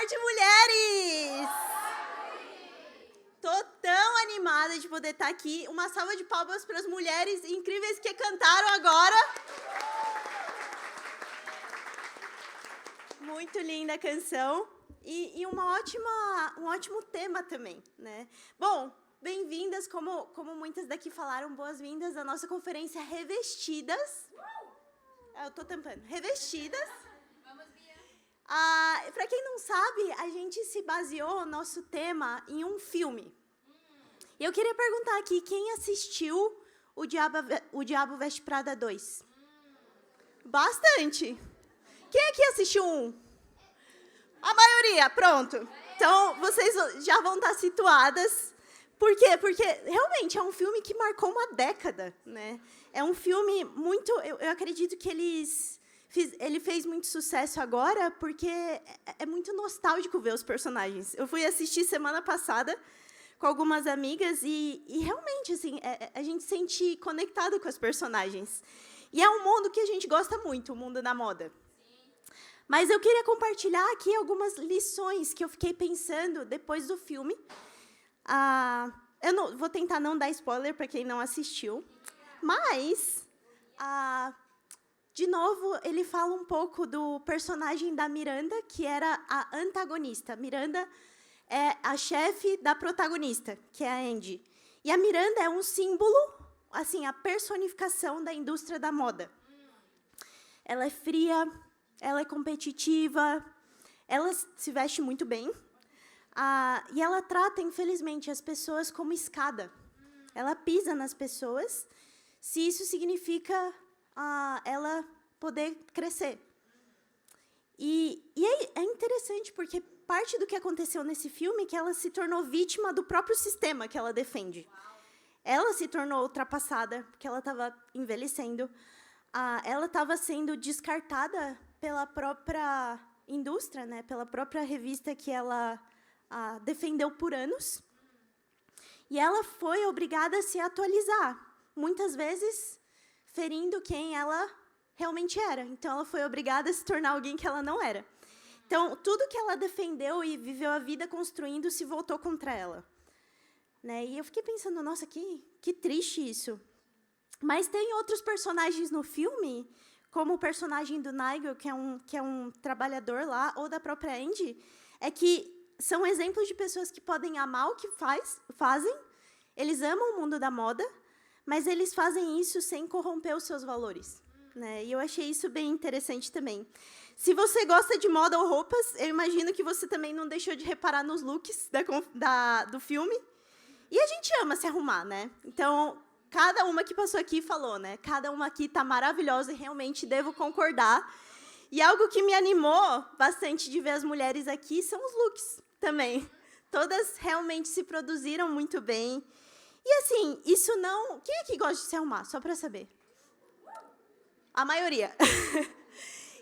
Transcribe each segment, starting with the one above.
tarde, mulheres! Tô tão animada de poder estar aqui. Uma salva de palmas para as mulheres incríveis que cantaram agora. Muito linda a canção. E um ótimo tema também, né? Bom, bem-vindas, como muitas daqui falaram, boas-vindas à nossa conferência Revestidas. Eu tô tampando. Revestidas. Para quem não sabe, a gente se baseou nosso tema em um filme. E eu queria perguntar aqui, quem assistiu O Diabo Veste Prada 2? Bastante. Quem aqui assistiu um? A maioria, pronto. Então, vocês já vão estar situadas. Por quê? Porque, realmente, é um filme que marcou uma década, né? É um filme muito... Eu acredito que ele fez muito sucesso agora, porque é muito nostálgico ver os personagens. Eu fui assistir semana passada com algumas amigas e realmente, assim, a gente se sente conectado com os personagens. E é um mundo que a gente gosta muito, o mundo da moda. Mas eu queria compartilhar aqui algumas lições que eu fiquei pensando depois do filme. Eu vou tentar não dar spoiler para quem não assistiu, mas, de novo, ele fala um pouco do personagem da Miranda, que era a antagonista. Miranda é a chefe da protagonista, que é a Andy. E a Miranda é um símbolo, assim, a personificação da indústria da moda. Ela é fria, ela é competitiva, ela se veste muito bem. E ela trata, infelizmente, as pessoas como escada. Ela pisa nas pessoas, se isso significa ela poder crescer. E é interessante, porque parte do que aconteceu nesse filme é que ela se tornou vítima do próprio sistema que ela defende. Ela se tornou ultrapassada, porque ela estava envelhecendo. Ela estava sendo descartada pela própria indústria, né, pela própria revista que ela defendeu por anos. E ela foi obrigada a se atualizar, muitas vezes ferindo quem ela realmente era. Então, ela foi obrigada a se tornar alguém que ela não era. Então, tudo que ela defendeu e viveu a vida construindo se voltou contra ela. Né? E eu fiquei pensando, nossa, que triste isso. Mas tem outros personagens no filme, como o personagem do Nigel, que é um trabalhador lá, ou da própria Andy, que são exemplos de pessoas que podem amar o que fazem, eles amam o mundo da moda, mas eles fazem isso sem corromper os seus valores. Né? E eu achei isso bem interessante também. Se você gosta de moda ou roupas, eu imagino que você também não deixou de reparar nos looks do filme. E a gente ama se arrumar, né? Então, cada uma que passou aqui falou, né? Cada uma aqui está maravilhosa e realmente devo concordar. E algo que me animou bastante de ver as mulheres aqui são os looks também. Todas realmente se produziram muito bem. E, assim, isso não... Quem aqui gosta de se arrumar? Só para saber. A maioria.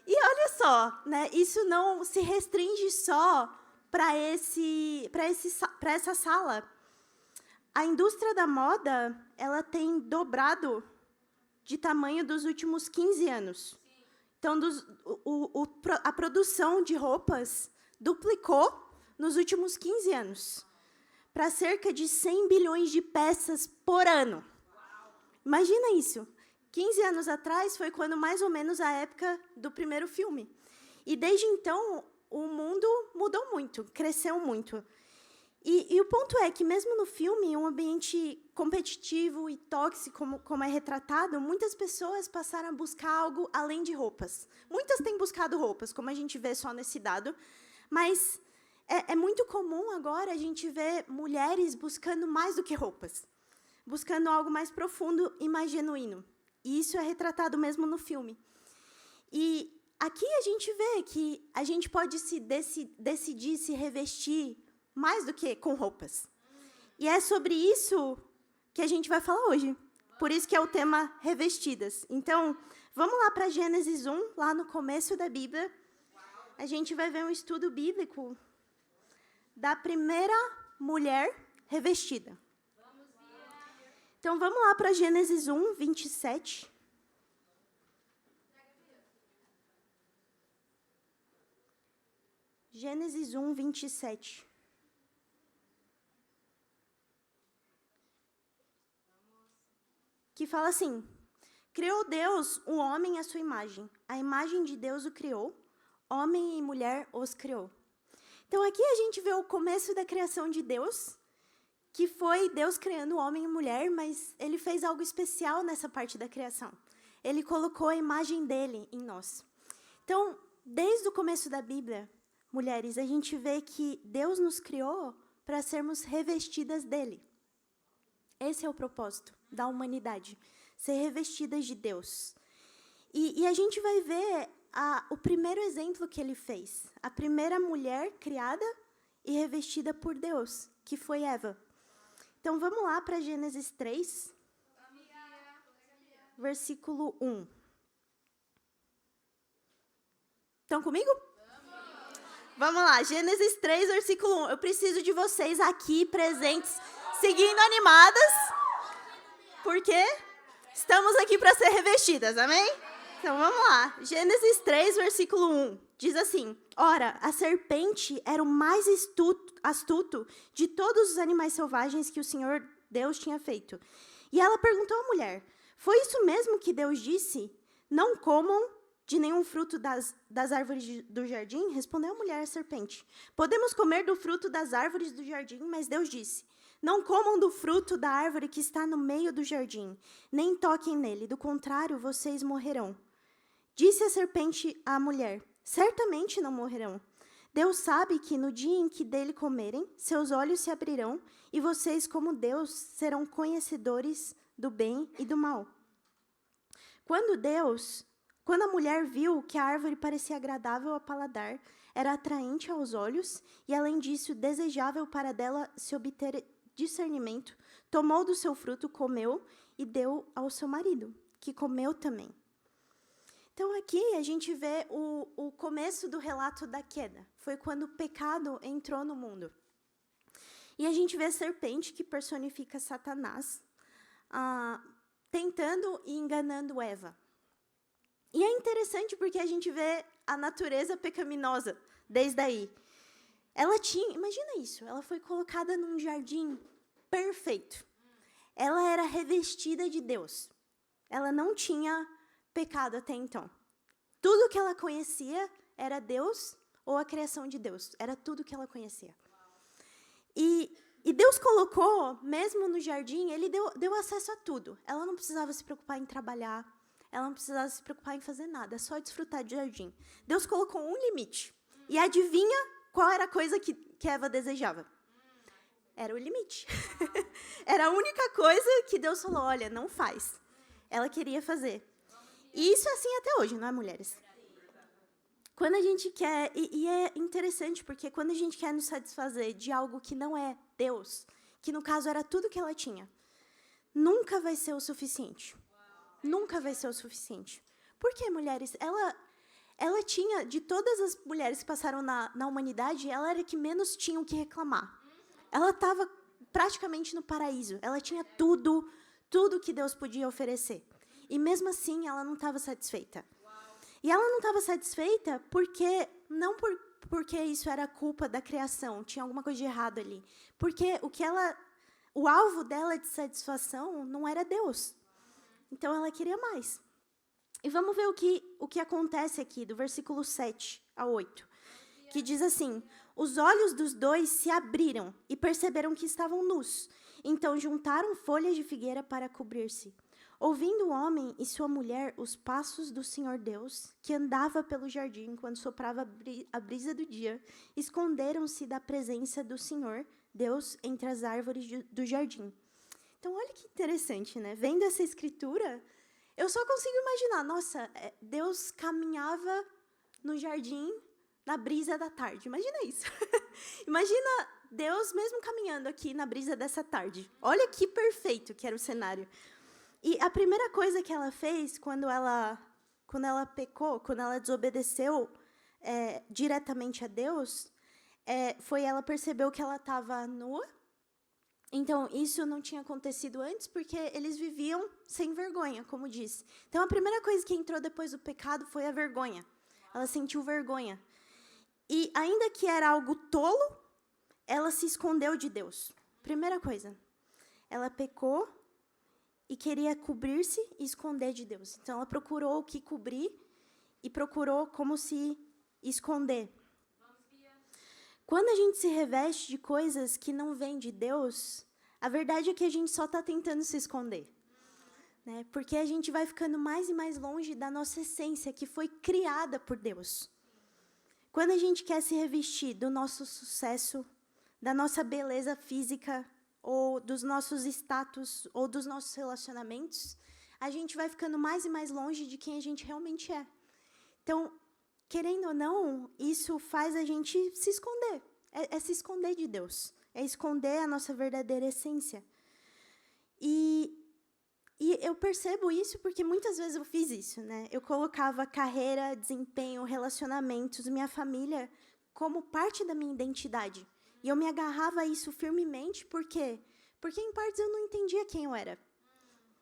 E olha só, né? Isso não se restringe só para essa sala. A indústria da moda, ela tem dobrado de tamanho dos últimos 15 anos. Então, a produção de roupas duplicou nos últimos 15 anos, para cerca de 100 bilhões de peças por ano. Imagina isso. 15 anos atrás foi quando, mais ou menos, a época do primeiro filme. E, desde então, o mundo mudou muito, cresceu muito. E o ponto é que, mesmo no filme, um ambiente competitivo e tóxico, como é retratado, muitas pessoas passaram a buscar algo além de roupas. Muitas têm buscado roupas, como a gente vê só nesse dado, mas é muito comum agora a gente ver mulheres buscando mais do que roupas, buscando algo mais profundo e mais genuíno. E isso é retratado mesmo no filme. E aqui a gente vê que a gente pode decidir se revestir mais do que com roupas. E é sobre isso que a gente vai falar hoje. Por isso que é o tema Revestidas. Então, vamos lá para Gênesis 1, lá no começo da Bíblia. A gente vai ver um estudo bíblico da primeira mulher revestida. Então, vamos lá para Gênesis 1, 27. Gênesis 1, 27. Que fala assim: criou Deus o homem à sua imagem. A imagem de Deus o criou. Homem e mulher os criou. Então, aqui a gente vê o começo da criação de Deus, que foi Deus criando o homem e mulher, mas ele fez algo especial nessa parte da criação. Ele colocou a imagem dele em nós. Então, desde o começo da Bíblia, mulheres, a gente vê que Deus nos criou para sermos revestidas dele. Esse é o propósito da humanidade, ser revestidas de Deus. E a gente vai ver o primeiro exemplo que ele fez. A primeira mulher criada e revestida por Deus, que foi Eva. Então, vamos lá para Gênesis 3, versículo 1. Estão comigo? Vamos lá, Gênesis 3, versículo 1. Eu preciso de vocês aqui presentes, seguindo animadas, porque estamos aqui para ser revestidas, amém? Então, vamos lá. Gênesis 3, versículo 1. Diz assim: ora, a serpente era o mais astuto de todos os animais selvagens que o Senhor Deus tinha feito. E ela perguntou à mulher: foi isso mesmo que Deus disse? Não comam de nenhum fruto das árvores do jardim? Respondeu a mulher à serpente: podemos comer do fruto das árvores do jardim, mas Deus disse: não comam do fruto da árvore que está no meio do jardim, nem toquem nele, do contrário, vocês morrerão. Disse a serpente à mulher: certamente não morrerão. Deus sabe que no dia em que dele comerem, seus olhos se abrirão, e vocês, como Deus, serão conhecedores do bem e do mal. Quando a mulher viu que a árvore parecia agradável ao paladar, era atraente aos olhos, e além disso, desejável para dela se obter discernimento, tomou do seu fruto, comeu e deu ao seu marido, que comeu também. Então, aqui a gente vê o começo do relato da queda. Foi quando o pecado entrou no mundo. E a gente vê a serpente, que personifica Satanás, tentando e enganando Eva. E é interessante porque a gente vê a natureza pecaminosa desde aí. Imagina isso, ela foi colocada num jardim perfeito. Ela era revestida de Deus. Ela não tinha pecado até então. Tudo que ela conhecia era Deus ou a criação de Deus. Era tudo que ela conhecia. E Deus colocou, mesmo no jardim, ele deu acesso a tudo. Ela não precisava se preocupar em trabalhar. Ela não precisava se preocupar em fazer nada. Só desfrutar do jardim. Deus colocou um limite. E adivinha qual era a coisa que Eva desejava? Era o limite. Era a única coisa que Deus falou: olha, não faz. Ela queria fazer. E isso é assim até hoje, não é, mulheres? Quando a gente quer... E é interessante, porque quando a gente quer nos satisfazer de algo que não é Deus, que no caso era tudo que ela tinha, nunca vai ser o suficiente. Nunca vai ser o suficiente. Por quê, mulheres? Ela tinha, de todas as mulheres que passaram na humanidade, ela era a que menos tinha o que reclamar. Ela estava praticamente no paraíso. Ela tinha tudo que Deus podia oferecer. E mesmo assim, ela não estava satisfeita. E ela não estava satisfeita porque isso era culpa da criação, tinha alguma coisa de errado ali. Porque o alvo dela de satisfação não era Deus. Então, ela queria mais. E vamos ver o que acontece aqui, do versículo 7 a 8, que diz assim: os olhos dos dois se abriram e perceberam que estavam nus. Então, juntaram folhas de figueira para cobrir-se. Ouvindo o homem e sua mulher os passos do Senhor Deus, que andava pelo jardim quando soprava a brisa do dia, esconderam-se da presença do Senhor Deus entre as árvores do jardim. Então, olha que interessante, né? Vendo essa escritura, eu só consigo imaginar, nossa, Deus caminhava no jardim na brisa da tarde. Imagina isso. Imagina Deus mesmo caminhando aqui na brisa dessa tarde. Olha que perfeito que era o cenário. E a primeira coisa que ela fez quando ela pecou, quando ela desobedeceu diretamente a Deus, foi ela percebeu que ela estava nua. Então, isso não tinha acontecido antes, porque eles viviam sem vergonha, como disse. Então, a primeira coisa que entrou depois do pecado foi a vergonha. Ela sentiu vergonha. E ainda que era algo tolo, ela se escondeu de Deus. Primeira coisa, ela pecou e queria cobrir-se e esconder de Deus. Então, ela procurou o que cobrir e procurou como se esconder. Quando a gente se reveste de coisas que não vêm de Deus, a verdade é que a gente só está tentando se esconder. Né? Porque a gente vai ficando mais e mais longe da nossa essência, que foi criada por Deus. Quando a gente quer se revestir do nosso sucesso, da nossa beleza física, ou dos nossos status, ou dos nossos relacionamentos, a gente vai ficando mais e mais longe de quem a gente realmente é. Então, querendo ou não, isso faz a gente se esconder. É se esconder de Deus. É esconder a nossa verdadeira essência. E eu percebo isso porque muitas vezes eu fiz isso, né? Eu colocava carreira, desempenho, relacionamentos, minha família como parte da minha identidade. E eu me agarrava a isso firmemente, por quê? Porque, em partes, eu não entendia quem eu era.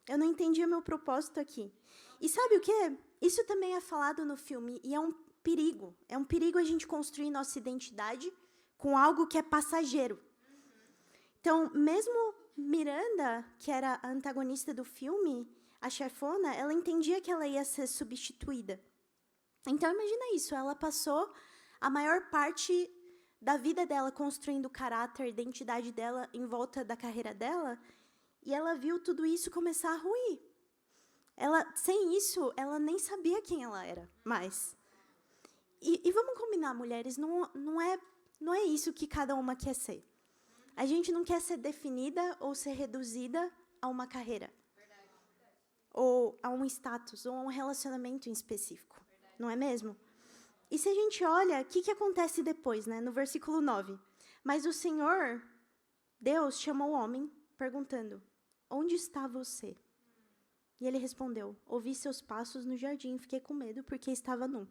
Eu não entendia meu propósito aqui. E sabe o quê? Isso também é falado no filme, e é um perigo. É um perigo a gente construir nossa identidade com algo que é passageiro. Então, mesmo Miranda, que era a antagonista do filme, a chefona, ela entendia que ela ia ser substituída. Então, imagina isso, ela passou a maior parte da vida dela construindo o caráter, a identidade dela em volta da carreira dela, e ela viu tudo isso começar a ruir. Sem isso, ela nem sabia quem ela era mais. E vamos combinar, mulheres, não é isso que cada uma quer ser. A gente não quer ser definida ou ser reduzida a uma carreira. Verdade. Ou a um status, ou a um relacionamento em específico. Verdade. Não é mesmo? E se a gente olha, o que acontece depois, né? No versículo 9. Mas o Senhor, Deus, chamou o homem, perguntando, onde está você? E ele respondeu, ouvi seus passos no jardim, fiquei com medo porque estava nu.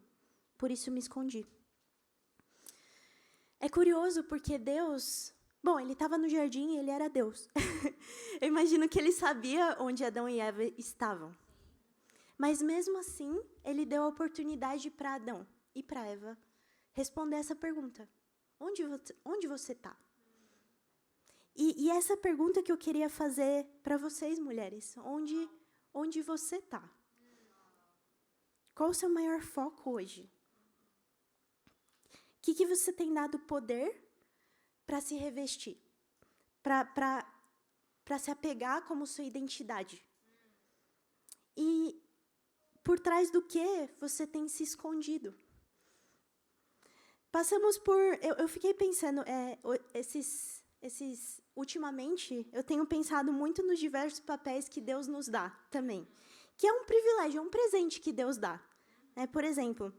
Por isso me escondi. É curioso porque Deus... Bom, ele estava no jardim e ele era Deus. Eu imagino que ele sabia onde Adão e Eva estavam. Mas, mesmo assim, ele deu a oportunidade para Adão e para Eva responder essa pergunta. Onde você está? E essa pergunta que eu queria fazer para vocês, mulheres. Onde você está? Qual o seu maior foco hoje? O que você tem dado poder para se revestir, para se apegar como sua identidade? E por trás do que você tem se escondido? Passamos por... Eu fiquei pensando, ultimamente, eu tenho pensado muito nos diversos papéis que Deus nos dá também, que é um privilégio, é um presente que Deus dá. Por exemplo,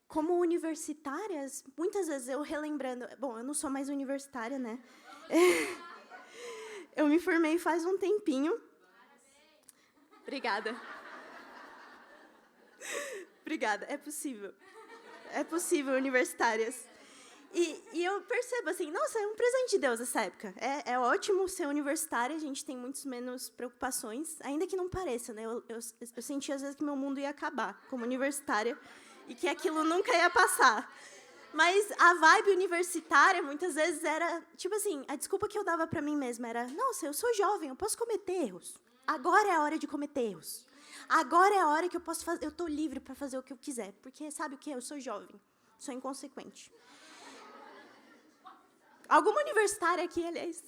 como universitárias, muitas vezes eu relembrando... Bom, eu não sou mais universitária, né? Eu me formei faz um tempinho. Obrigada. Obrigada, é possível. É possível, universitárias. E eu percebo assim, nossa, é um presente de Deus essa época. É ótimo ser universitária, a gente tem muitas menos preocupações, ainda que não pareça, né? Eu senti às vezes que meu mundo ia acabar como universitária, e que aquilo nunca ia passar. Mas a vibe universitária, muitas vezes, era... Tipo assim, a desculpa que eu dava para mim mesma era... Nossa, eu sou jovem, eu posso cometer erros. Agora é a hora de cometer erros. Agora é a hora que eu posso fazer... Eu estou livre para fazer o que eu quiser. Porque, sabe o quê? Eu sou jovem. Sou inconsequente. Alguma universitária aqui, aliás?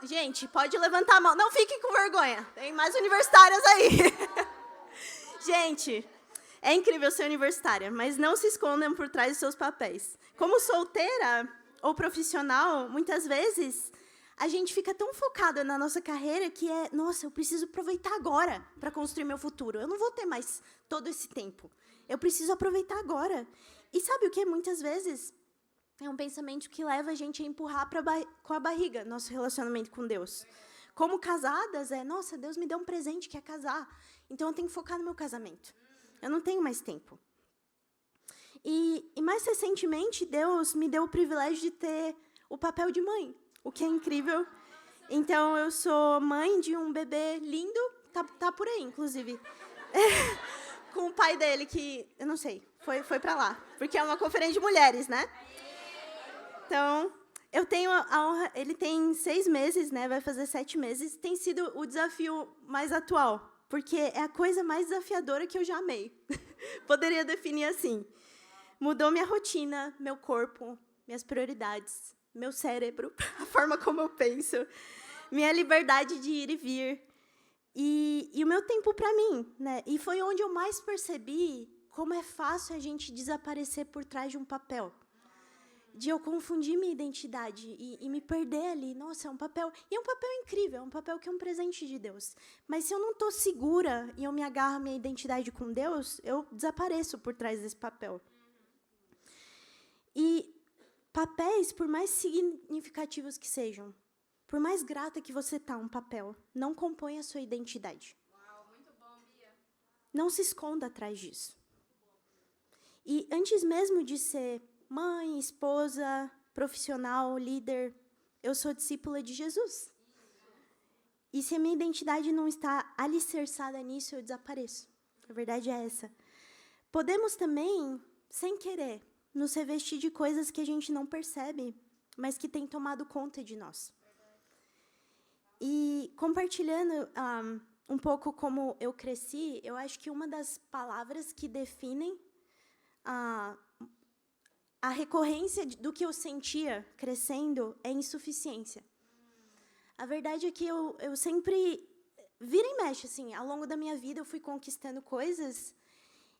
Gente, pode levantar a mão. Não fiquem com vergonha. Tem mais universitárias aí. Gente... É incrível ser universitária, mas não se escondam por trás dos seus papéis. Como solteira ou profissional, muitas vezes, a gente fica tão focada na nossa carreira que nossa, eu preciso aproveitar agora para construir meu futuro. Eu não vou ter mais todo esse tempo. Eu preciso aproveitar agora. E sabe o que? Muitas vezes, é um pensamento que leva a gente a empurrar com a barriga nosso relacionamento com Deus. Como casadas, nossa, Deus me deu um presente que é casar. Então, eu tenho que focar no meu casamento. Eu não tenho mais tempo. E mais recentemente, Deus me deu o privilégio de ter o papel de mãe, o que é incrível. Então, eu sou mãe de um bebê lindo, tá por aí, inclusive. com o pai dele, que, eu não sei, foi para lá. Porque é uma conferência de mulheres, né? Então, eu tenho a honra... Ele tem 6 meses, né? Vai fazer 7 meses. Tem sido o desafio mais atual, porque é a coisa mais desafiadora que eu já amei. Poderia definir assim. Mudou minha rotina, meu corpo, minhas prioridades, meu cérebro, a forma como eu penso, minha liberdade de ir e vir, e o meu tempo para mim, né? E foi onde eu mais percebi como é fácil a gente desaparecer por trás de um papel. De eu confundir minha identidade e me perder ali. Nossa, é um papel... E é um papel incrível, é um papel que é um presente de Deus. Mas se eu não estou segura e eu me agarro à minha identidade com Deus, eu desapareço por trás desse papel. E papéis, por mais significativos que sejam, por mais grata que você está, um papel não compõe a sua identidade. Uau, muito bom, Bia. Não se esconda atrás disso. E antes mesmo de ser mãe, esposa, profissional, líder, eu sou discípula de Jesus. E se a minha identidade não está alicerçada nisso, eu desapareço. A verdade é essa. Podemos também, sem querer, nos revestir de coisas que a gente não percebe, mas que têm tomado conta de nós. E compartilhando um pouco como eu cresci, eu acho que uma das palavras que definem a recorrência do que eu sentia crescendo é insuficiência. A verdade é que eu sempre, vira e mexe, assim, ao longo da minha vida eu fui conquistando coisas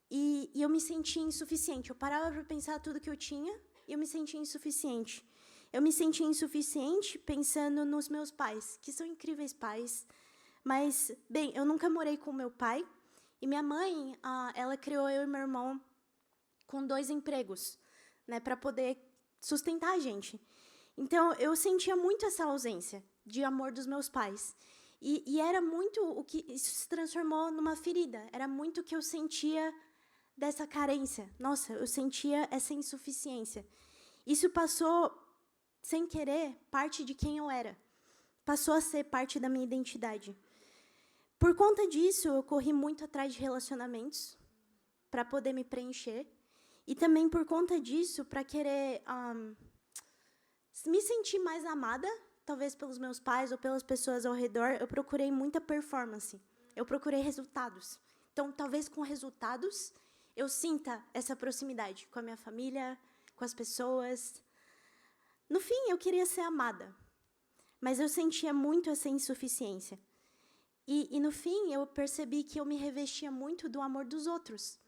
e eu me sentia insuficiente. Eu parava para pensar tudo que eu tinha e eu me sentia insuficiente. Eu me sentia insuficiente pensando nos meus pais, que são incríveis pais. Mas, bem, eu nunca morei com meu pai. E minha mãe, ela criou eu e meu irmão com 2 empregos, né, para poder sustentar a gente. Então, eu sentia muito essa ausência de amor dos meus pais. E era muito o que isso se transformou numa ferida. Era muito o que eu sentia dessa carência. Nossa, eu sentia essa insuficiência. Isso passou, sem querer, parte de quem eu era. Passou a ser parte da minha identidade. Por conta disso, eu corri muito atrás de relacionamentos para poder me preencher. E também por conta disso, para querer me sentir mais amada, talvez pelos meus pais ou pelas pessoas ao redor, eu procurei muita performance. Eu procurei resultados. Então, talvez com resultados, eu sinta essa proximidade com a minha família, com as pessoas. No fim, eu queria ser amada, mas eu sentia muito essa insuficiência. E no fim, eu percebi que eu me revestia muito do amor dos outros.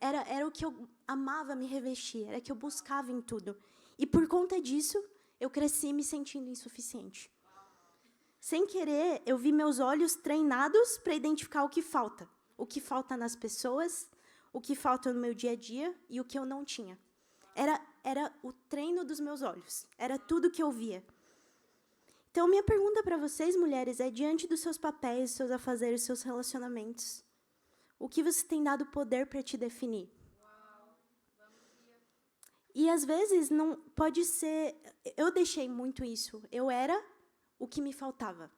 Era o que eu amava me revestir, era o que eu buscava em tudo. E por conta disso, eu cresci me sentindo insuficiente. Sem querer, eu vi meus olhos treinados para identificar o que falta. O que falta nas pessoas, o que falta no meu dia a dia e o que eu não tinha. Era o treino dos meus olhos. Era tudo que eu via. Então, minha pergunta para vocês, mulheres, é: diante dos seus papéis, seus afazeres, seus relacionamentos, o que você tem dado poder para te definir? E, às vezes, não pode ser... Eu deixei muito isso. Eu era o que me faltava.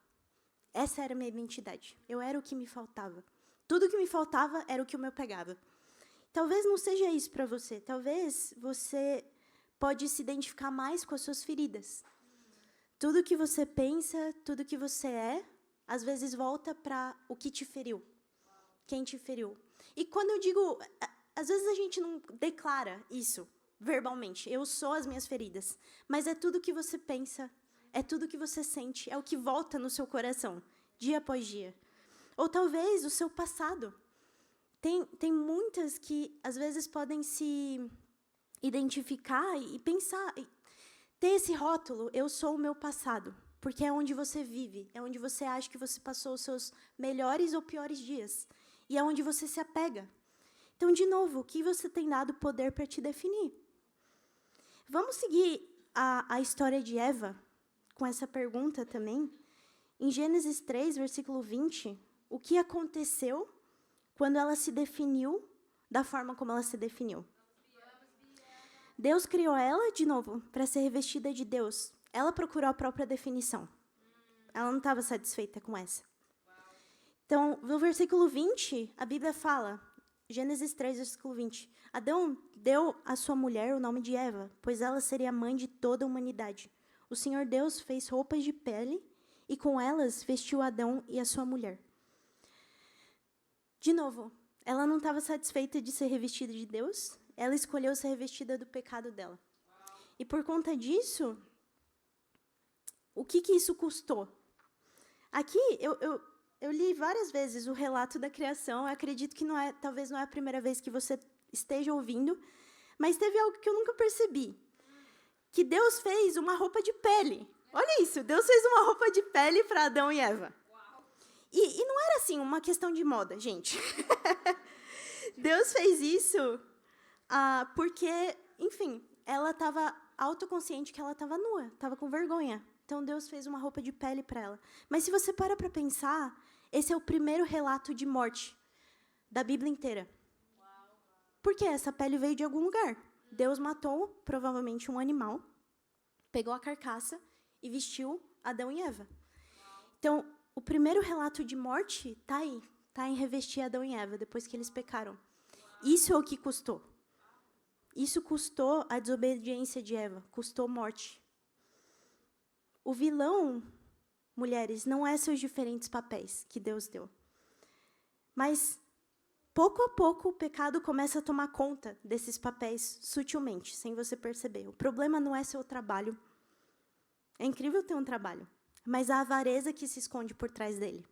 Essa era a minha identidade. Eu era o que me faltava. Tudo que me faltava era o que eu me apegava. Talvez não seja isso para você. Talvez você pode se identificar mais com as suas feridas. Tudo que você pensa, tudo que você é, às vezes volta para o que te feriu. Quem te feriu. E quando eu digo... Às vezes a gente não declara isso verbalmente. Eu sou as minhas feridas. Mas é tudo que você pensa, é tudo que você sente, é o que volta no seu coração, dia após dia. Ou talvez o seu passado. Tem muitas que, às vezes, podem se identificar e pensar, ter esse rótulo: eu sou o meu passado, porque é onde você vive, é onde você acha que você passou os seus melhores ou piores dias, e é onde você se apega. Então, de novo, o que você tem dado poder para te definir? Vamos seguir a história de Eva com essa pergunta também. Em Gênesis 3, versículo 20, o que aconteceu quando ela se definiu da forma como ela se definiu? Deus criou ela, de novo, para ser revestida de Deus. Ela procurou a própria definição. Ela não estava satisfeita com essa. Então, no versículo 20, a Bíblia fala: Gênesis 3, versículo 20. Adão deu à sua mulher o nome de Eva, pois ela seria a mãe de toda a humanidade. O Senhor Deus fez roupas de pele e com elas vestiu Adão e a sua mulher. De novo, ela não estava satisfeita de ser revestida de Deus, ela escolheu ser revestida do pecado dela. E por conta disso, o que isso custou? Aqui, eu li várias vezes o relato da criação, eu acredito que talvez não é a primeira vez que você esteja ouvindo, mas teve algo que eu nunca percebi, que Deus fez uma roupa de pele. Olha isso, Deus fez uma roupa de pele para Adão e Eva. E não era assim uma questão de moda, gente. Deus fez isso porque, enfim, ela estava autoconsciente que ela estava nua, estava com vergonha. Então, Deus fez uma roupa de pele para ela. Mas se você para pensar, esse é o primeiro relato de morte da Bíblia inteira. Porque essa pele veio de algum lugar. Deus matou, provavelmente, um animal, pegou a carcaça e vestiu Adão e Eva. Então, o primeiro relato de morte está aí. Está em revestir Adão e Eva, depois que eles pecaram. Isso é o que custou. Isso custou a desobediência de Eva, custou morte. O vilão, mulheres, não é seus diferentes papéis que Deus deu. Mas, pouco a pouco, o pecado começa a tomar conta desses papéis sutilmente, sem você perceber. O problema não é seu trabalho. É incrível ter um trabalho, mas a avareza que se esconde por trás dele.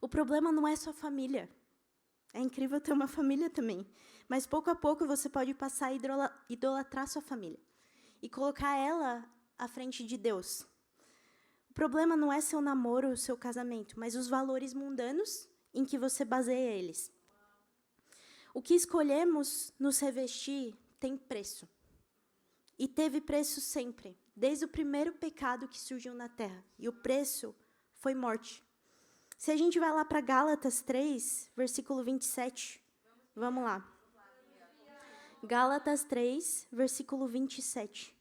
O problema não é sua família. É incrível ter uma família também. Mas, pouco a pouco, você pode passar a idolatrar sua família e colocar ela à frente de Deus. O problema não é seu namoro ou seu casamento, mas os valores mundanos em que você baseia eles. O que escolhemos nos revestir tem preço. E teve preço sempre, desde o primeiro pecado que surgiu na Terra. E o preço foi morte. Se a gente vai lá para Gálatas 3, versículo 27, vamos lá. Gálatas 3, versículo 27.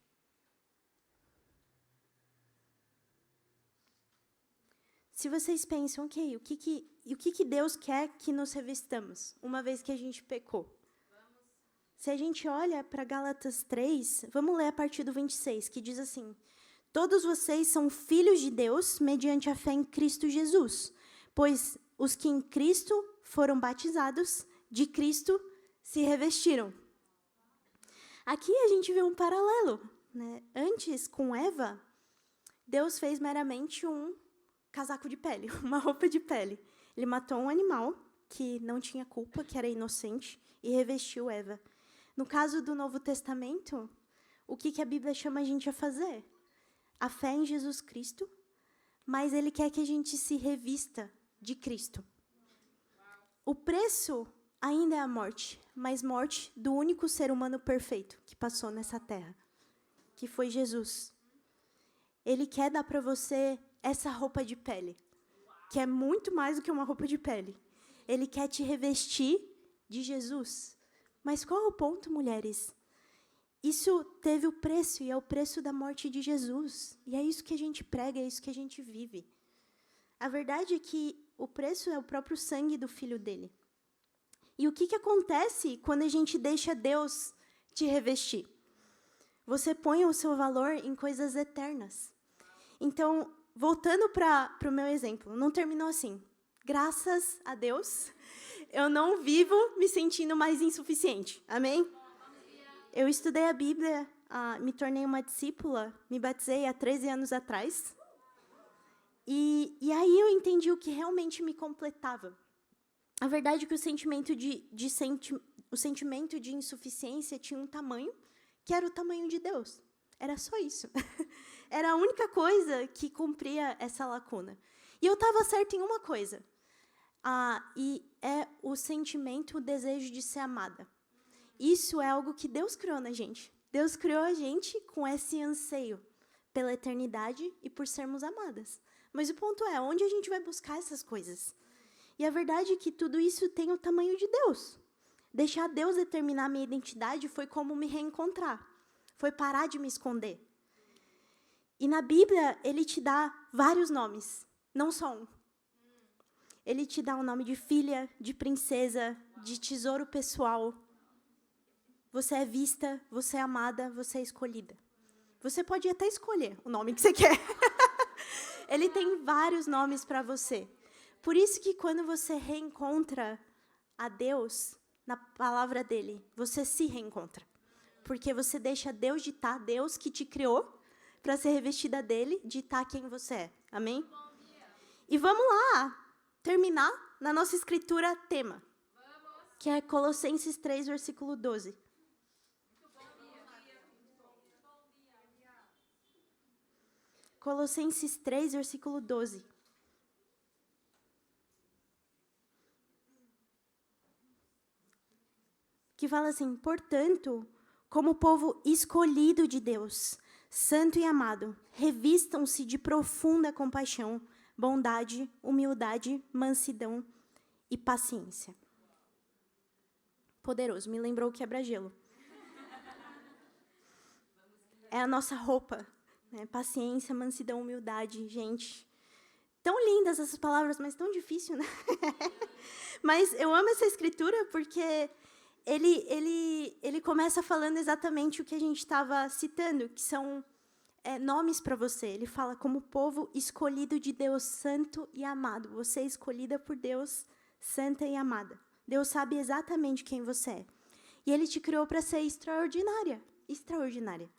Se vocês pensam, ok, o que Deus quer que nos revistamos, uma vez que a gente pecou? Se a gente olha para Gálatas 3, vamos ler a partir do 26, que diz assim: todos vocês são filhos de Deus mediante a fé em Cristo Jesus, pois os que em Cristo foram batizados, de Cristo se revestiram. Aqui a gente vê um paralelo, né? Antes, com Eva, Deus fez meramente um casaco de pele, uma roupa de pele. Ele matou um animal que não tinha culpa, que era inocente, e revestiu Eva. No caso do Novo Testamento, o que a Bíblia chama a gente a fazer? A fé em Jesus Cristo, mas Ele quer que a gente se revista de Cristo. O preço ainda é a morte, mas morte do único ser humano perfeito que passou nessa terra, que foi Jesus. Ele quer dar para você essa roupa de pele, que é muito mais do que uma roupa de pele. Ele quer te revestir de Jesus. Mas qual é o ponto, mulheres? Isso teve o preço, e é o preço da morte de Jesus. E é isso que a gente prega, é isso que a gente vive. A verdade é que o preço é o próprio sangue do Filho dele. E o que acontece quando a gente deixa Deus te revestir? Você põe o seu valor em coisas eternas. Então, voltando para o meu exemplo, não terminou assim. Graças a Deus, eu não vivo me sentindo mais insuficiente. Amém? Eu estudei a Bíblia, me tornei uma discípula, me batizei há 13 anos atrás. E aí eu entendi o que realmente me completava. A verdade é que o sentimento de insuficiência tinha um tamanho, que era o tamanho de Deus. Era só isso. Era a única coisa que cumpria essa lacuna. E eu estava certa em uma coisa. E é o sentimento, o desejo de ser amada. Isso é algo que Deus criou na gente. Deus criou a gente com esse anseio pela eternidade e por sermos amadas. Mas o ponto é, onde a gente vai buscar essas coisas? E a verdade é que tudo isso tem o tamanho de Deus. Deixar Deus determinar a minha identidade foi como me reencontrar. Foi parar de me esconder. E na Bíblia, ele te dá vários nomes, não só um. Ele te dá o nome de filha, de princesa, de tesouro pessoal. Você é vista, você é amada, você é escolhida. Você pode até escolher o nome que você quer. Ele tem vários nomes para você. Por isso que quando você reencontra a Deus, na palavra dele, você se reencontra. Porque você deixa Deus ditar, Deus que te criou, para ser revestida dele, ditar quem você é. Amém? E vamos lá, terminar na nossa escritura tema, que é Colossenses 3, versículo 12. Colossenses 3, versículo 12. Que fala assim: portanto, como povo escolhido de Deus, santo e amado, revistam-se de profunda compaixão, bondade, humildade, mansidão e paciência. Poderoso, me lembrou o quebra-gelo. É a nossa roupa, né? Paciência, mansidão, humildade, gente. Tão lindas essas palavras, mas tão difícil, né? Mas eu amo essa escritura porque ele começa falando exatamente o que a gente estava citando, que são nomes para você. Ele fala como povo escolhido de Deus, santo e amado. Você é escolhida por Deus, santa e amada. Deus sabe exatamente quem você é. E Ele te criou para ser extraordinária. Extraordinária.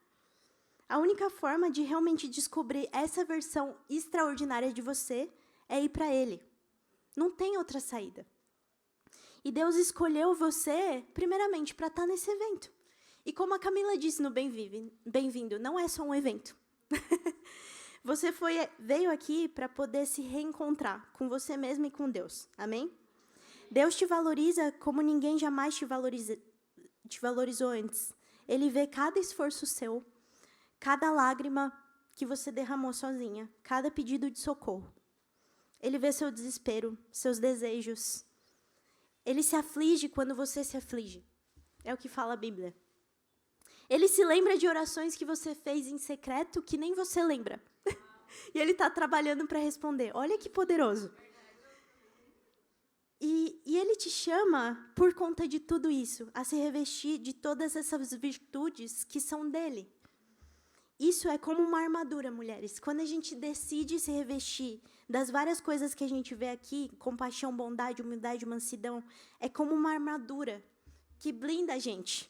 A única forma de realmente descobrir essa versão extraordinária de você é ir para Ele. Não tem outra saída. E Deus escolheu você, primeiramente, para estar nesse evento. E como a Camila disse no Bem-vindo, não é só um evento. Você veio aqui para poder se reencontrar com você mesmo e com Deus. Amém? Deus te valoriza como ninguém jamais te valorizou antes. Ele vê cada esforço seu, cada lágrima que você derramou sozinha, cada pedido de socorro. Ele vê seu desespero, seus desejos. Ele se aflige quando você se aflige. É o que fala a Bíblia. Ele se lembra de orações que você fez em secreto que nem você lembra. E Ele está trabalhando para responder. Olha que poderoso. E Ele te chama, por conta de tudo isso, a se revestir de todas essas virtudes que são dEle. Isso é como uma armadura, mulheres. Quando a gente decide se revestir das várias coisas que a gente vê aqui, compaixão, bondade, humildade, mansidão, é como uma armadura que blinda a gente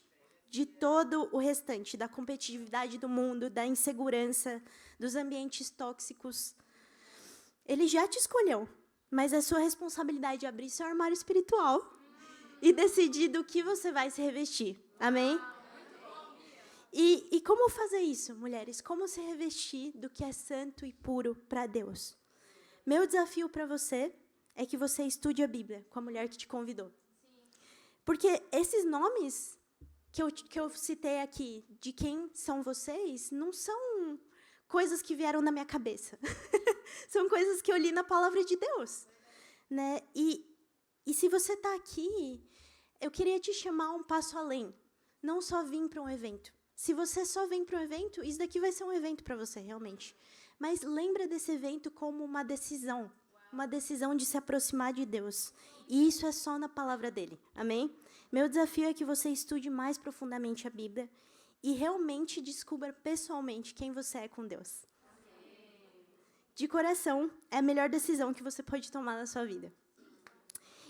de todo o restante, da competitividade do mundo, da insegurança, dos ambientes tóxicos. Ele já te escolheu, mas é sua responsabilidade abrir seu armário espiritual e decidir do que você vai se revestir. Amém? E como fazer isso, mulheres? Como se revestir do que é santo e puro para Deus? Meu desafio para você é que você estude a Bíblia com a mulher que te convidou. Porque esses nomes que eu citei aqui, de quem são vocês, não são coisas que vieram na minha cabeça. São coisas que eu li na palavra de Deus. Né? E se você está aqui, eu queria te chamar a um passo além. Não só vir para um evento. Se você só vem para um evento, isso daqui vai ser um evento para você, realmente. Mas lembra desse evento como uma decisão de se aproximar de Deus. E isso é só na palavra dele. Amém? Meu desafio é que você estude mais profundamente a Bíblia e realmente descubra pessoalmente quem você é com Deus. De coração, é a melhor decisão que você pode tomar na sua vida.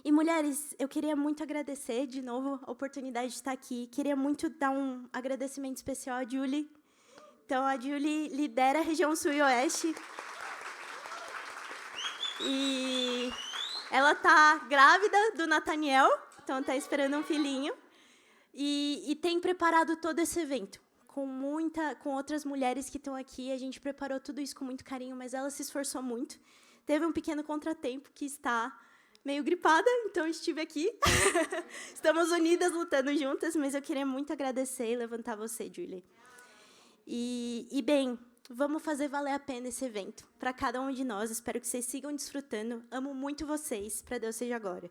E, mulheres, eu queria muito agradecer, de novo, a oportunidade de estar aqui. Queria muito dar um agradecimento especial à Julie. Então, a Julie lidera a região sul e oeste. E ela está grávida do Nathaniel, então está esperando um filhinho. E tem preparado todo esse evento. Com outras mulheres que estão aqui. A gente preparou tudo isso com muito carinho, mas ela se esforçou muito. Teve um pequeno contratempo que está meio gripada, então estive aqui. Estamos unidas, lutando juntas, mas eu queria muito agradecer e levantar você, Julie. E bem, vamos fazer valer a pena esse evento para cada um de nós. Espero que vocês sigam desfrutando. Amo muito vocês. Para Deus seja a glória.